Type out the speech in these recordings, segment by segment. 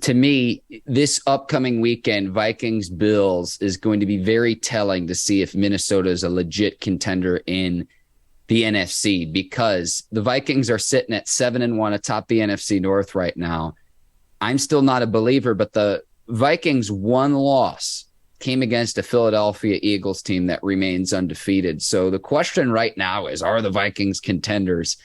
To me, this upcoming weekend, Vikings Bills, is going to be very telling to see if Minnesota is a legit contender in the NFC, because the Vikings are sitting at 7-1 atop the NFC North right now. I'm still not a believer, but the Vikings' one loss came against a Philadelphia Eagles team that remains undefeated. So the question right now is, are the Vikings contenders?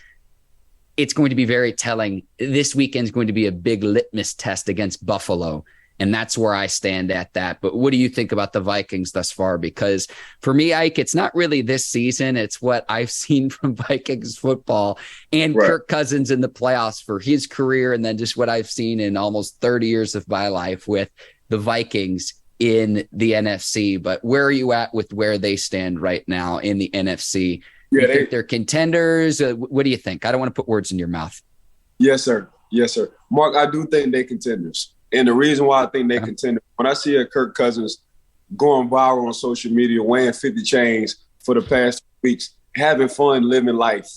It's going to be very telling. This weekend's going to be a big litmus test against Buffalo, and that's where I stand at that. But what do you think about the Vikings thus far? Because for me, Ike, it's not really this season. It's what I've seen from Vikings football and Right. Kirk Cousins in the playoffs for his career, and then just what I've seen in almost 30 years of my life with the Vikings in the NFC. But where are you at with where they stand right now in the NFC? Yeah, You think they're contenders? What do you think? I don't want to put words in your mouth. Yes, sir. Yes, sir. Mark, I do think they contenders. And the reason why I think they contenders, when I see a Kirk Cousins going viral on social media, weighing 50 chains for the past weeks, having fun, living life,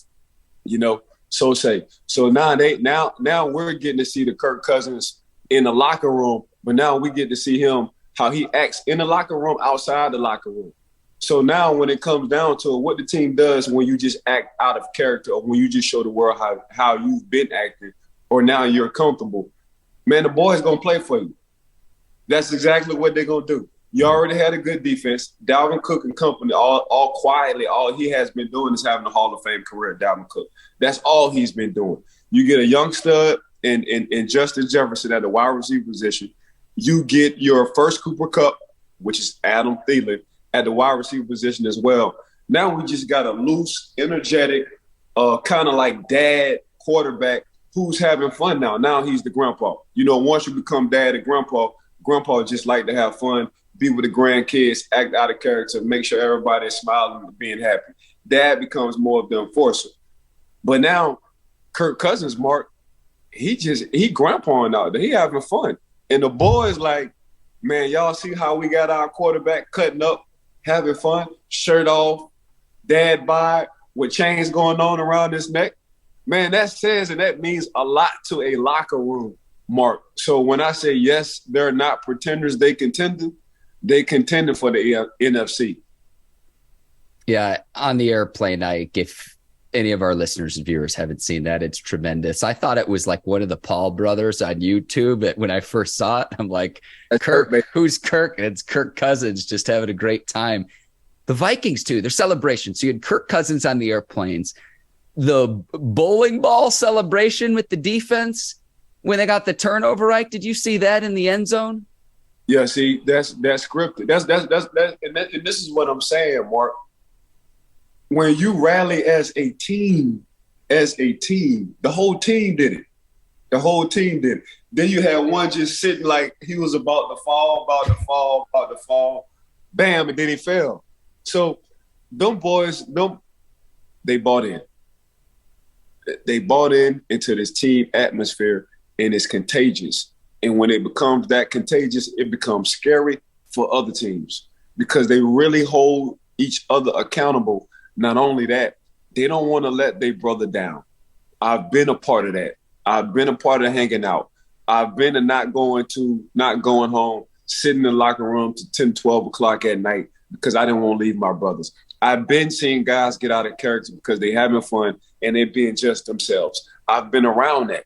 so say. So now we're getting to see the Kirk Cousins in the locker room, but now we get to see him, how he acts in the locker room, outside the locker room. So now when it comes down to it, what the team does when you just act out of character, or when you just show the world how you've been acting, or now you're comfortable, man, the boys going to play for you. That's exactly what they're going to do. You already had a good defense. Dalvin Cook and company, all quietly, all he has been doing is having a Hall of Fame career, Dalvin Cook. That's all he's been doing. You get a young stud in Justin Jefferson at the wide receiver position. You get your first Cooper Kupp, which is Adam Thielen, at the wide receiver position as well. Now we just got a loose, energetic, kind of like dad quarterback who's having fun now. Now he's the grandpa. Once you become dad and grandpa just like to have fun, be with the grandkids, act out of character, make sure everybody's smiling and being happy. Dad becomes more of the enforcer. But now Kirk Cousins, Mark, he grandpaing out there. He having fun. And the boys like, man, y'all see how we got our quarterback cutting up, having fun, shirt off, dad bod, with chains going on around his neck. Man, that says and that means a lot to a locker room, Mark. So when I say yes, they're not pretenders, they contended for the NFC. Yeah, on the airplane, Ike, if any of our listeners and viewers haven't seen that, it's tremendous. I thought it was like one of the Paul brothers on YouTube. But when I first saw it, I'm like, Kirk, who's Kirk? And it's Kirk Cousins just having a great time. The Vikings, too, their celebration. So you had Kirk Cousins on the airplanes. The bowling ball celebration with the defense when they got the turnover, Ike, did you see that in the end zone? Yeah, see, that's scripted. That's and this is what I'm saying, Mark. When you rally as a team, the whole team did it. The whole team did it. Then you had one just sitting like he was about to fall. Bam, and then he fell. So them boys, they bought in. They bought into this team atmosphere, and it's contagious. And when it becomes that contagious, it becomes scary for other teams because they really hold each other accountable. Not only that, they don't want to let their brother down. I've been a part of that. I've been a part of hanging out. I've been to not going home, sitting in the locker room to 10, 12 o'clock at night because I didn't want to leave my brothers. I've been seeing guys get out of character because they're having fun and they're being just themselves. I've been around that.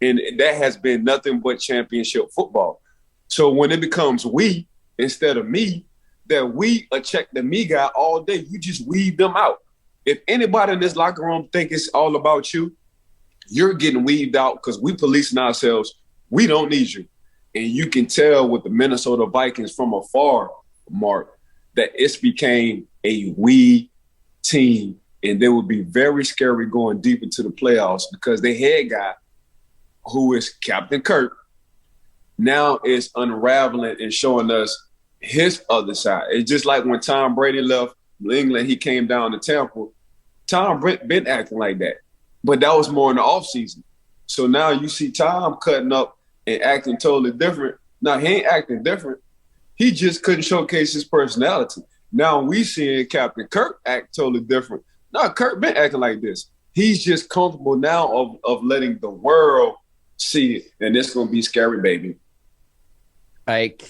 And that has been nothing but championship football. So when it becomes we instead of me, that we check the me guy all day, you just weed them out. If anybody in this locker room think it's all about you, you're getting weeded out because we policing ourselves. We don't need you. And you can tell with the Minnesota Vikings from afar, Mark, that it's became a we team. And they would be very scary going deep into the playoffs because their head guy, who is Captain Kirk, now is unraveling and showing us his other side. It's just like when Tom Brady left England, he came down to Tampa. Tom been acting like that, but that was more in the offseason. So now you see Tom cutting up and acting totally different. Now, he ain't acting different. He just couldn't showcase his personality. Now we seeing Captain Kirk act totally different. Now, Kirk been acting like this. He's just comfortable now of letting the world see it, and it's going to be scary, baby. Ike,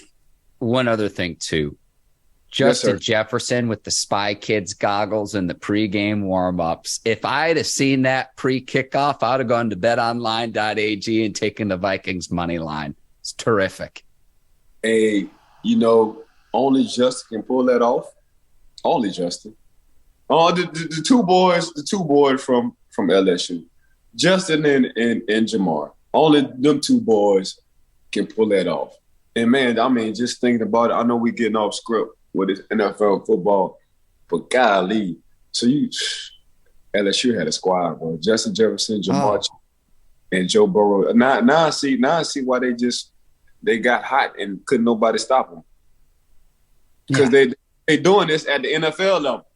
one other thing too. Yes, Justin sir. Jefferson with the Spy Kids goggles and the pregame warm-ups. If I'd have seen that pre-kickoff, I'd have gone to betonline.ag and taken the Vikings money line. It's terrific. Hey, only Justin can pull that off. Only Justin. Oh, the two boys from LSU, Justin and Jamar. Only them two boys can pull that off. And man, I mean, just thinking about it, I know we're getting off script with this NFL football, but golly, LSU had a squad, bro. Justin Jefferson, Jamar, and Joe Burrow. Now I see why they got hot and couldn't nobody stop them because they doing this at the NFL level.